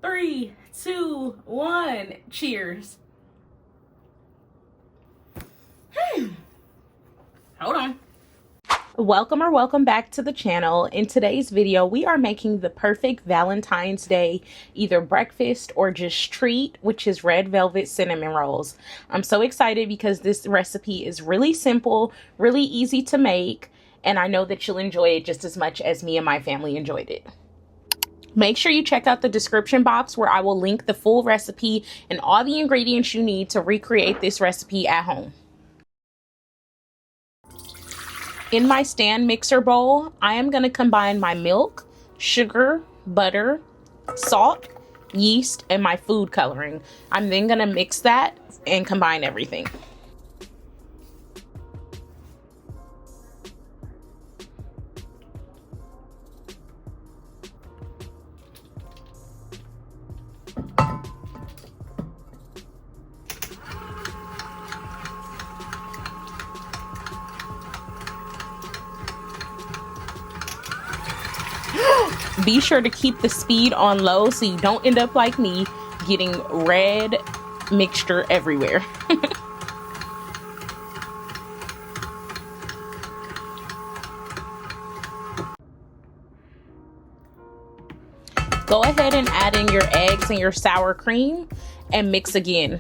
3, 2, 1. Cheers. Hold on. Welcome back to the channel. In today's video, we are making the perfect Valentine's Day either breakfast or just treat, which is red velvet cinnamon rolls. I'm so excited because this recipe is really simple, really easy to make, and I know that you'll enjoy it just as much as me and my family enjoyed it. Make sure you check out the description box where I will link the full recipe and all the ingredients you need to recreate this recipe at home. In my stand mixer bowl, I am going to combine my milk, sugar, butter, salt, yeast, and my food coloring. I'm then going to mix that and combine everything. Be sure to keep the speed on low so you don't end up like me getting red mixture everywhere. Go ahead and add in your eggs and your sour cream and mix again.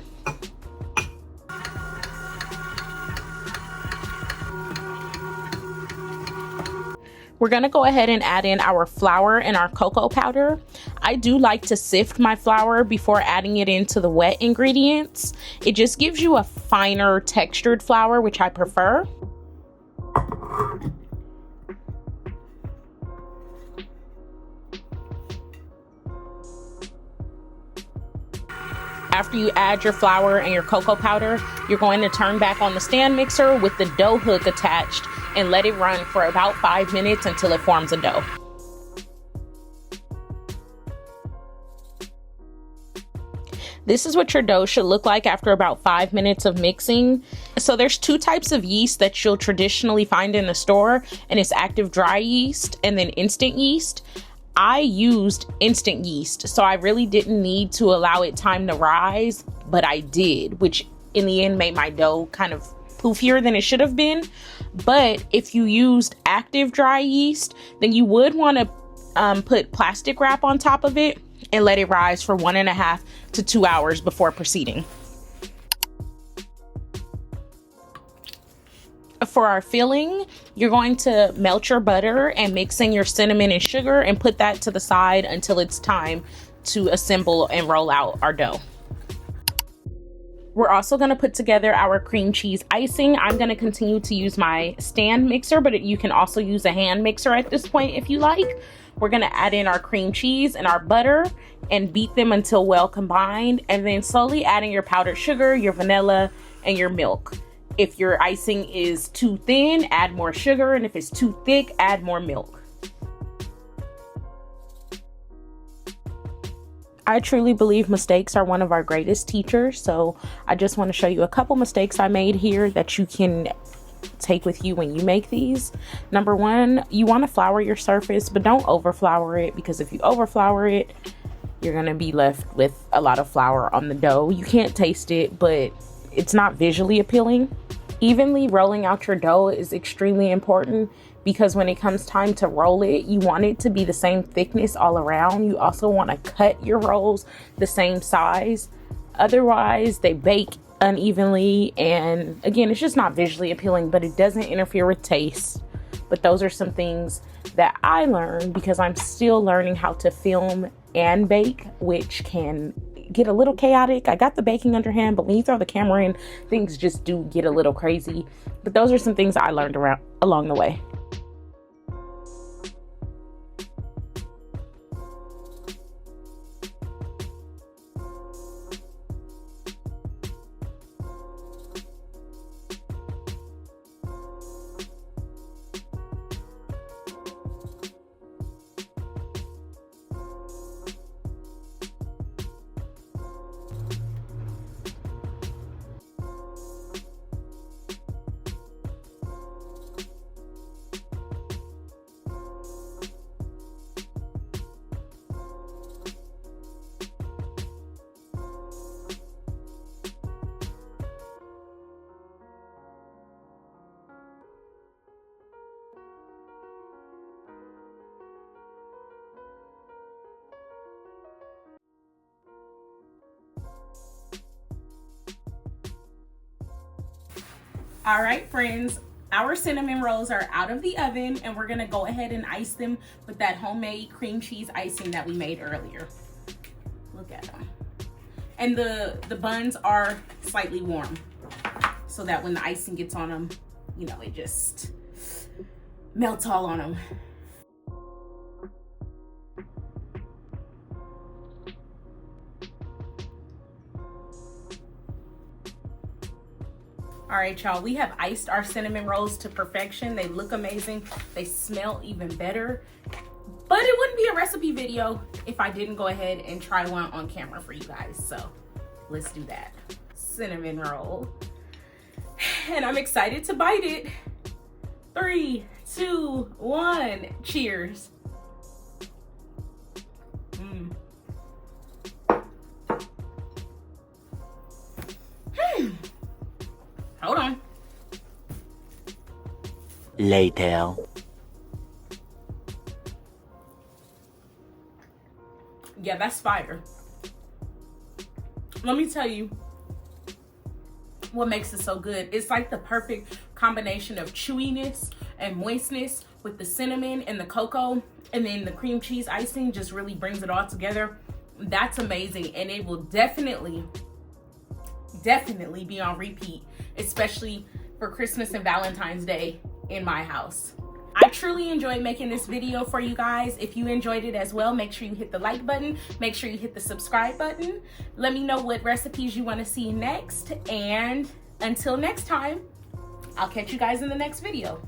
We're gonna go ahead and add in our flour and our cocoa powder. I do like to sift my flour before adding it into the wet ingredients. It just gives you a finer textured flour, which I prefer. After you add your flour and your cocoa powder, you're going to turn back on the stand mixer with the dough hook attached and let it run for about 5 minutes until it forms a dough. This is what your dough should look like after about 5 minutes of mixing. So there's two types of yeast that you'll traditionally find in the store, and it's active dry yeast and then instant yeast. I used instant yeast, so I really didn't need to allow it time to rise, but I did, which in the end made my dough kind of poofier than it should have been. But if you used active dry yeast, then you would want to put plastic wrap on top of it and let it rise for 1.5 to 2 hours before proceeding. For our filling, you're going to melt your butter and mix in your cinnamon and sugar and put that to the side until it's time to assemble and roll out our dough. We're also going to put together our cream cheese icing. I'm going to continue to use my stand mixer, but you can also use a hand mixer at this point if you like. We're going to add in our cream cheese and our butter and beat them until well combined, and then slowly adding your powdered sugar, your vanilla, and your milk. If your icing is too thin, add more sugar, and if it's too thick, add more milk. I truly believe mistakes are one of our greatest teachers, so I just want to show you a couple mistakes I made here that you can take with you when you make these. Number one, you want to flour your surface, but don't over flour it, because if you over flour it, you're going to be left with a lot of flour on the dough. You can't taste it, but it's not visually appealing. Evenly rolling out your dough is extremely important, because when it comes time to roll it, you want it to be the same thickness all around. You also want to cut your rolls the same size. Otherwise, they bake unevenly, and again, it's just not visually appealing, but it doesn't interfere with taste. But those are some things that I learned because I'm still learning how to film and bake, which can get a little chaotic. I got the baking underhand, but when you throw the camera in, things just do get a little crazy. But those are some things I learned along the way. All right, friends, our cinnamon rolls are out of the oven, and we're gonna go ahead and ice them with that homemade cream cheese icing that we made earlier. Look at them. And the buns are slightly warm, so that when the icing gets on them, you know, it just melts all on them. All right, y'all, we have iced our cinnamon rolls to perfection. They look amazing. They smell even better. But it wouldn't be a recipe video if I didn't go ahead and try one on camera for you guys. So let's do that. Cinnamon roll. And I'm excited to bite it. 3, 2, 1, cheers. Hold on. Later. Yeah, that's fire. Let me tell you what makes it so good. It's like the perfect combination of chewiness and moistness with the cinnamon and the cocoa, and then the cream cheese icing just really brings it all together. That's amazing, and it will definitely be on repeat, especially for Christmas and Valentine's Day in my house. I truly enjoyed making this video for you guys. If you enjoyed it as well, make sure you hit the like button. Make sure you hit the subscribe button. Let me know what recipes you want to see next. And until next time, I'll catch you guys in the next video.